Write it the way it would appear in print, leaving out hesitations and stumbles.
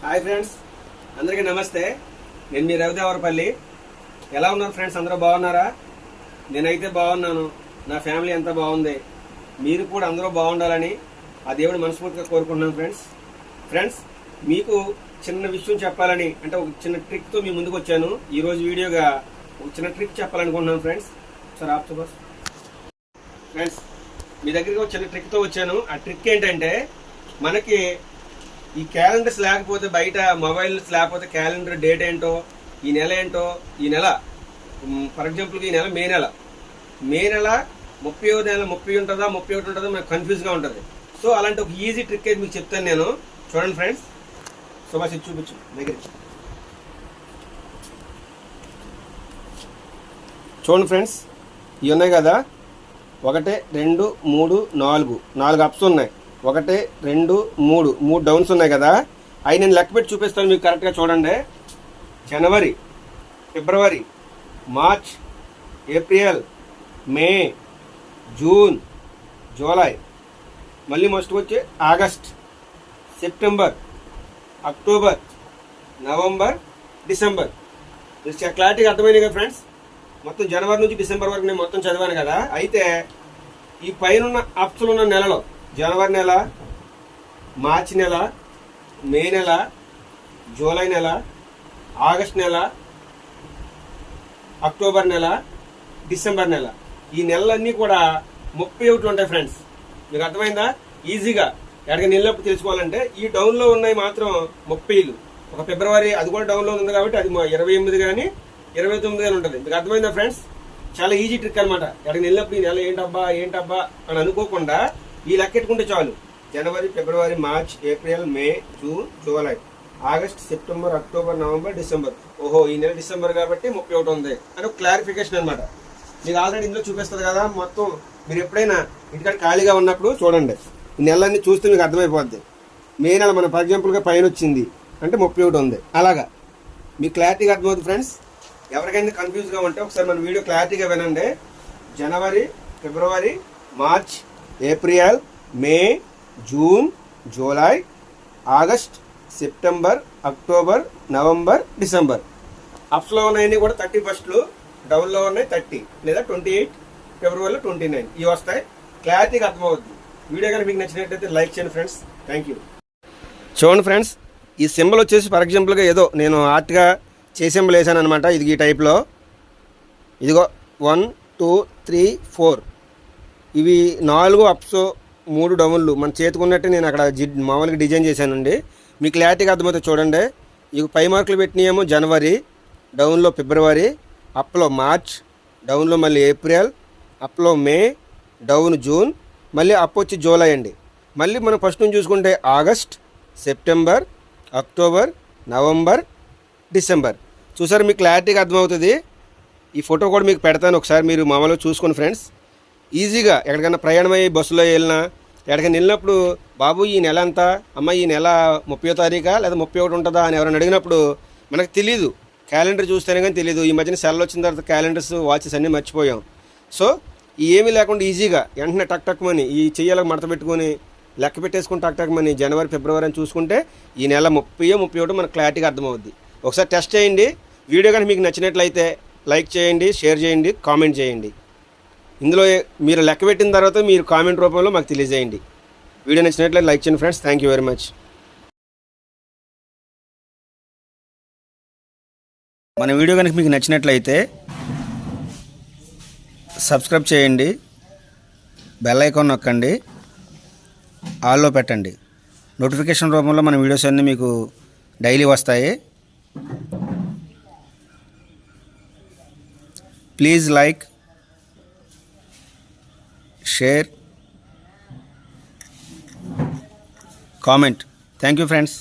Hi friends, అందరికీ నమస్తే. నేను మీ రవిదేవరపల్లి. ఎలా ఉన్నారు ఫ్రెండ్స్? అందరూ బాగున్నారా? నేనైతే బాగున్నాను. నా ఫ్యామిలీ అంతా బాగుంది. మీరు కూడా అందరూ బాగుండాలని ఆ దేవుడు మనస్ఫూర్తిగా కోరుకుంటున్నాను ఫ్రెండ్స్. మీకు చిన్న విషయం చెప్పాలని, అంటే ఒక చిన్న ట్రిక్తో మీ ముందుకు వచ్చాను. ఈరోజు వీడియోగా ఒక చిన్న ట్రిక్ చెప్పాలనుకుంటున్నాను ఫ్రెండ్స్. సార్ ఆప్ బస్ ఫ్రెండ్స్, మీ దగ్గరికి ఒక చిన్న ట్రిక్తో వచ్చాను. ఆ ట్రిక్ ఏంటంటే, మనకి ఈ క్యాలెండర్స్ లేకపోతే, బయట మొబైల్స్ లేకపోతే క్యాలెండర్ డేట్ ఏంటో, ఈ నెల ఏంటో, ఈ నెల ఫర్ ఎగ్జాంపుల్గా ఈ నెల మే నెల 30వ నెల 30 ఉంటుందా 31 ఉంటుందా మనకు కన్ఫ్యూజ్గా ఉంటుంది. సో అలాంటి ఒక ఈజీ ట్రిక్ అయితే మీకు చెప్తాను నేను. చూడండి ఫ్రెండ్స్. సో బస్ ఇది చూపించు దగ్గర. చూడండి ఫ్రెండ్స్, ఇవి ఉన్నాయి కదా, 1 2 3 4 అప్స్ ఉన్నాయి. 1 2 3 డౌన్స్ ఉన్నాయి కదా. అవి నేను లెక్క పెట్టి చూపిస్తాను మీకు కరెక్ట్గా. చూడండి. జనవరి, ఫిబ్రవరి, March, April, May, June, July, మళ్ళీ మస్ట్ వచ్చి August, September, October, November, December. క్లారిటీగా అర్థమైంది కదా ఫ్రెండ్స్. మొత్తం జనవరి నుంచి డిసెంబర్ వరకు నేను మొత్తం చదివాను కదా. అయితే ఈ పైన అప్స్లు ఉన్న నెలలో జనవరి నెల, మార్చి నెల, మే నెల, జూలై నెల, ఆగస్ట్ నెల, అక్టోబర్ నెల, డిసెంబర్ నెల, ఈ నెలలన్నీ కూడా 31 ఉంటాయి ఫ్రెండ్స్. మీకు అర్థమైందా? ఈజీగా ఎక్కడికి నెలప్పుడు తెలుసుకోవాలంటే ఈ డౌన్లో ఉన్నాయి మాత్రం 30. ఒక ఫిబ్రవరి అది కూడా డౌన్లో ఉంది కాబట్టి అది 28 కానీ 29 కానీ ఉంటుంది. మీకు అర్థమైందా ఫ్రెండ్స్? చాలా ఈజీ ట్రిక్ అనమాట. ఎక్కడికి వెళ్ళినప్పుడు ఈ నెల ఏంటబ్బా అని అనుకోకుండా ఈ లెక్కెట్టుకుంటే చాలు. జనవరి, ఫిబ్రవరి, March, April, May, June, July, August, September, October, November, December. ఓహో, ఈ నెల డిసెంబర్ కాబట్టి 31 ఉంది అని ఒక క్లారిఫికేషన్ అనమాట. మీకు ఆల్రెడీ ఇందులో చూపిస్తుంది కదా. మొత్తం మీరు ఎప్పుడైనా ఇంటికాడ ఖాళీగా ఉన్నప్పుడు చూడండి, ఈ నెలలన్నీ చూస్తే మీకు అర్థమైపోద్ది. మే నెల మన ఫర్ ఎగ్జాంపుల్గా పైన వచ్చింది అంటే 31 ఉంది. అలాగా మీకు క్లారిటీగా అర్థమవుతుంది ఫ్రెండ్స్. ఎవరికైనా కన్ఫ్యూజ్గా ఉంటే ఒకసారి మన వీడియో క్లారిటీగా వినండి. జనవరి, ఫిబ్రవరి, March, April, May, June, July, August, September, October, November, December. అప్స్లో ఉన్నాయన్నీ కూడా 31లు, డౌన్లో ఉన్నాయి 30 లేదా 28, ఫిబ్రవరిలో 29 ఇవి వస్తాయి. క్లారిటీగా అర్థమవుద్ది. వీడియో కనుక మీకు నచ్చినట్లయితే లైక్ చేయండి ఫ్రెండ్స్. Thank you. చూడండి ఫ్రెండ్స్, ఈ సింబల్ వచ్చేసి ఫర్ ఎగ్జాంపుల్గా ఏదో నేను ఆర్ట్గా చేసి సింబల్ వేసాను అనమాట. ఇది ఈ టైప్లో. ఇదిగో 1 2 3 4 ఇవి 4 అప్స్, 3 డౌన్లు మన చేతుకున్నట్టు నేను అక్కడ మామూలుగా డిజైన్ చేశానండి. మీకు క్లారిటీగా అర్థమవుతుంది. చూడండి. ఇవి పై మార్కులు పెట్టినాయేమో జనవరి, డౌన్లో ఫిబ్రవరి, అప్లో మార్చ్, డౌన్లో మళ్ళీ ఏప్రిల్, అప్లో మే, డౌన్ జూన్, మళ్ళీ అప్ వచ్చి జూలై అండి. మళ్ళీ మనం ఫస్ట్ నుంచి చూసుకుంటే August, September, October, November, December. చూసారు? మీకు క్లారిటీగా అర్థమవుతుంది. ఈ ఫోటో కూడా మీకు పెడతాను, ఒకసారి మీరు మామూలుగా చూసుకోండి ఫ్రెండ్స్. ఈజీగా ఎక్కడికైనా ప్రయాణమయ్యి బస్సులో వెళ్ళినా ఎక్కడికైనా వెళ్ళినప్పుడు, బాబు ఈ నెల అంతా, అమ్మ ఈ నెల 30వ తారీఖా లేదా 31 ఉంటుందా అని ఎవరైనా అడిగినప్పుడు మనకు తెలీదు. క్యాలెండర్ చూస్తేనే కానీ తెలీదు. ఈ మధ్యన సెల్ వచ్చిన తర్వాత క్యాలెండర్స్, వాచెస్ అన్నీ మర్చిపోయాం. సో ఏమీ లేకుండా ఈజీగా వెంటనే టక్మని ఈ చెయ్యాలకు మడత పెట్టుకొని లెక్క పెట్టేసుకుని టక్మని జనవరి, ఫిబ్రవరి అని చూసుకుంటే ఈ నెల 30, 31 మనకు క్లారిటీగా అర్థమవుద్ది. ఒకసారి టెస్ట్ చేయండి. వీడియో కానీ మీకు నచ్చినట్లయితే లైక్ చేయండి, షేర్ చేయండి, కామెంట్ చేయండి. ఇందులో మీరు లెక్క పెట్టిన తర్వాత మీరు కామెంట్ రూపంలో మాకు తెలియజేయండి. వీడియో నచ్చినట్లయితే లైక్ చేయండి friends. Thank you very much. మన వీడియో కనుక మీకు నచ్చినట్లయితే సబ్స్క్రైబ్ చేయండి, బెల్ ఐకాన్ నొక్కండి, ఆల్లో పెట్టండి. నోటిఫికేషన్ రూపంలో మన వీడియోస్ అన్నీ మీకు డైలీ వస్తాయి. Please like, share, comment. Thank you friends.